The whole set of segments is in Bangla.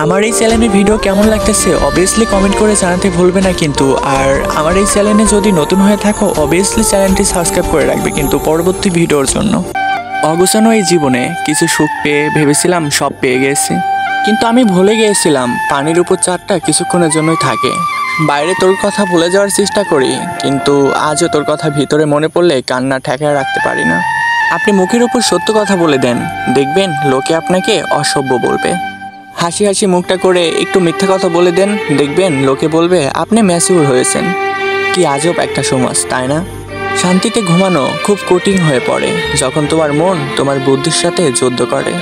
আমার এই চ্যানেলের ভিডিও কেমন লাগতেছে অবভিয়াসলি কমেন্ট করে জানাতে ভুলবে না কিন্তু। আর আমার এই চ্যানেলে যদি নতুন হয়ে থাকো অবভিয়াসলি চ্যানেলটি সাবস্ক্রাইব করে রাখবে কিন্তু পরবর্তী ভিডিওর জন্য। অগোছানো এই জীবনে কিছু সুখ পেয়ে ভেবেছিলাম সব পেয়ে গেছি, কিন্তু আমি ভুলে গিয়েছিলাম পানির উপর চারটা কিছুক্ষণের জন্যই থাকে। বাইরে তোর কথা ভুলে যাওয়ার চেষ্টা করি, কিন্তু আজও তোর কথা ভিতরে মনে পড়লে কান্না ঠেকায় রাখতে পারি না। আপনি মুখের উপর সত্য কথা বলে দেন, দেখবেন লোকে আপনাকে অসভ্য বলবে। হাসি হাসি মুখটা করে একটু মিথ্যা কথা বলে দেন, দেখবেন লোকে বলবে আপনি ম্যাচিউর হয়েছেন। কি আজব একটা সমাজ, তাই না? শান্তিতে ঘুমানো খুব কঠিন হয়ে পড়ে যখন তোমার মন তোমার বুদ্ধির সাথে যুদ্ধ করে।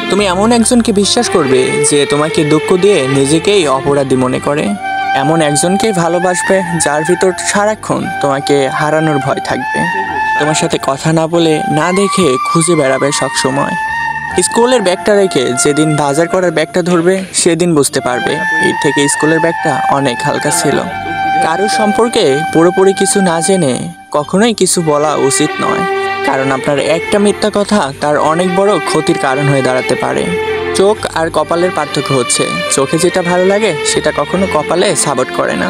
তুমি এমন একজনকে বিশ্বাস করবে যে তোমাকে দুঃখ দিয়ে নিজেকেই অপরাধী মনে করে। এমন একজনকেই ভালোবাসবে যার ভিতর সারাক্ষণ তোমাকে হারানোর ভয় থাকবে। তোমার সাথে কথা না বলে না দেখে খুঁজে বেড়াবে সবসময়। স্কুলের ব্যাগটা রেখে যেদিন বাজার করার ব্যাগটা ধরবে সেদিন বুঝতে পারবে এর থেকে স্কুলের ব্যাগটা অনেক হালকা ছিল। কারোর সম্পর্কে পুরোপুরি কিছু না জেনে কখনোই কিছু বলা উচিত নয়, কারণ আপনার একটা মিথ্যা কথা তার অনেক বড় ক্ষতির কারণ হয়ে দাঁড়াতে পারে। চোখ আর কপালের পার্থক্য হচ্ছে চোখে যেটা ভালো লাগে সেটা কখনো কপালে সাপোর্ট করে না।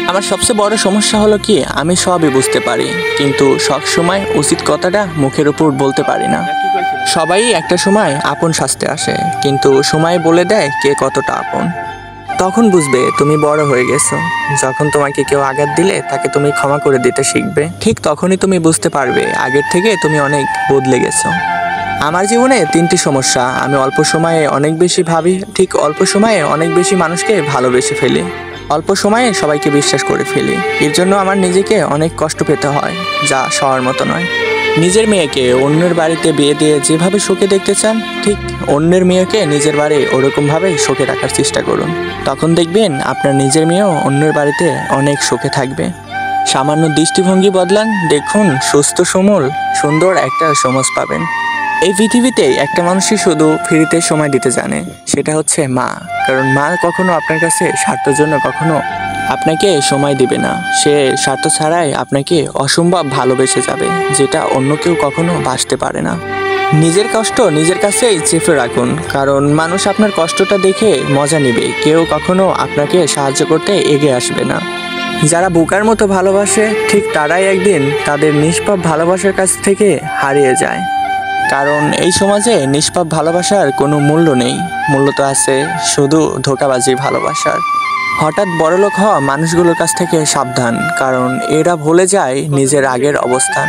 আমার সবচেয়ে বড় সমস্যা হলো কি আমি সবই বুঝতে পারি, কিন্তু সব সময় উচিত কথাটা মুখের উপর বলতে পারি না। সবাই একটা সময় আপন সাজতে আসে, কিন্তু সময় বলে দেয় কে কতটা আপন। তখন বুঝবে তুমি বড় হয়ে গেছো। যখন তোমাকে কেউ আঘাত দিলে তাকে তুমি ক্ষমা করে দিতে শিখবে, ঠিক তখনই তুমি বুঝতে পারবে আগের থেকে তুমি অনেক বদলে গেছো। আমার জীবনে 3টি সমস্যা। আমি অল্প সময়ে অনেক বেশি ভাবি, ঠিক অল্প সময়ে অনেক বেশি মানুষকে ভালোবেসে ফেলি, অল্প সময়ে সবাইকে বিশ্বাস করে ফেলি। এর জন্য আমার নিজেকে অনেক কষ্ট পেতে হয়, যা সবার মতো নয়। নিজের মেয়েকে অন্যের বাড়িতে বিয়ে দিয়ে যেভাবে সুখে দেখতে চান, ঠিক অন্যের মেয়েকে নিজের বাড়ি ওরকমভাবেই সুখে রাখার চেষ্টা করুন। তখন দেখবেন আপনার নিজের মেয়েও অন্যের বাড়িতে অনেক সুখে থাকবে। সামান্য দৃষ্টিভঙ্গি বদলান, দেখুন সুস্থ সমল সুন্দর একটা সমাজ পাবেন। এই পৃথিবীতে একটা মানুষই শুধু ফ্রিতে সময় দিতে জানে, সেটা হচ্ছে মা। কারণ মা কখনো আপনার কাছে স্বার্থের জন্য কখনো আপনাকে সময় দিবে না। সে স্বার্থ ছাড়াই আপনাকে অসম্ভব ভালোবেসে যাবে, যেটা অন্য কেউ কখনো বাসতে পারে না। নিজের কষ্ট নিজের কাছেই চেপে রাখুন, কারণ মানুষ আপনার কষ্টটা দেখে মজা নেবে, কেউ কখনো আপনাকে সাহায্য করতে এগিয়ে আসবে না। যারা বোকার মতো ভালোবাসে ঠিক তারাই একদিন তাদের নিষ্পাপ ভালোবাসার কাছ থেকে হারিয়ে যায়। কারণ এই সমাজে নিষ্পাপ ভালোবাসার কোনো মূল্য নেই, মূল্য তো আছে শুধু ধোঁকাবাজি ভালোবাসার। হঠাৎ বড়লোক হওয়া মানুষগুলোর কাছ থেকে সাবধান, কারণ এরা ভুলে যায় নিজের আগের অবস্থান।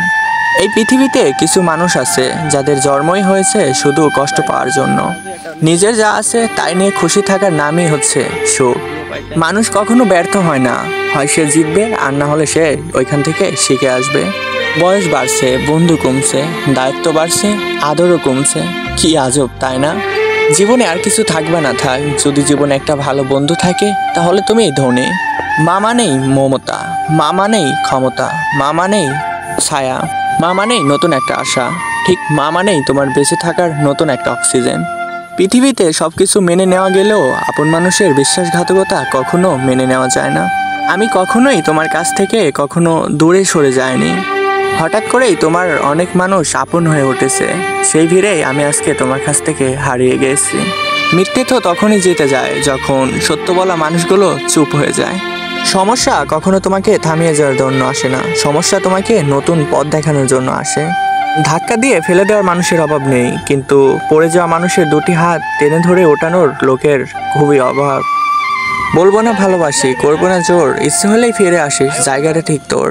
এই পৃথিবীতে কিছু মানুষ আছে যাদের জন্মই হয়েছে শুধু কষ্ট পাওয়ার জন্য। নিজের যা আছে তাই নিয়ে খুশি থাকার নামই হচ্ছে সুখ। মানুষ কখনো ব্যর্থ হয় না, হয় সে জিতবে আর না হলে সে ওইখান থেকে শিখে আসবে। বয়স বাড়ছে, বন্ধু কমছে, দায়িত্ব বাড়ছে, আদরও কমছে। কি আজব, তাই না? জীবনে আর কিছু থাকবে না থাক, যদি জীবনে একটা ভালো বন্ধু থাকে তাহলে তুমি ধনী। মা মানেই মমতা, মা মানেই ক্ষমতা, মা মানেই ছায়া, মা মানেই নতুন একটা আশা, ঠিক মা মানেই তোমার বেঁচে থাকার নতুন একটা অক্সিজেন। পৃথিবীতে সবকিছু মেনে নেওয়া গেলেও আপন মানুষের বিশ্বাসঘাতকতা কখনো মেনে নেওয়া যায় না। আমি কখনোই তোমার কাছ থেকে কখনো দূরে সরে যাইনি। হঠাৎ করেই তোমার অনেক মানুষ আপন হয়ে উঠেছে, সেই ভিড়েই আমি আজকে তোমার কাছ থেকে হারিয়ে গেছি। মিথ্যে তো তখনই জিতে যায় যখন সত্য বলা মানুষগুলো চুপ হয়ে যায়। সমস্যা কখনো তোমাকে থামিয়ে যাওয়ার জন্য আসে না, সমস্যা তোমাকে নতুন পথ দেখানোর জন্য আসে। ধাক্কা দিয়ে ফেলে দেওয়ার মানুষের অভাব নেই, কিন্তু পড়ে যাওয়া মানুষের 2টি হাত টেনে ধরে ওঠানোর লোকের খুবই অভাব। বলবো না ভালোবাসি, করবো না জোর, ইচ্ছে হলেই ফিরে আসিস, জায়গাটা ঠিক তোর।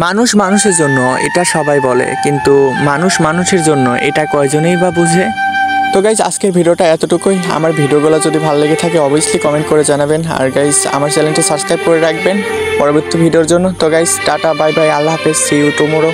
মানুষ মানুষের জন্য এটা সবাই বলে, কিন্তু মানুষ মানুষের জন্য এটা কয়জনেই বা বুঝে? তো গাইজ আজকের ভিডিওটা এতটুকুই। আমার ভিডিওগুলো যদি ভালো লেগে থাকে অবভিয়াসলি কমেন্ট করে জানাবেন, আর গাইজ আমার চ্যানেলটি সাবস্ক্রাইব করে রাখবেন পরবর্তী ভিডিওর জন্য। তো গাইজ টাটা, বাই বাই, আল্লাহ হাফেজ, সি ইউ টুমোরো।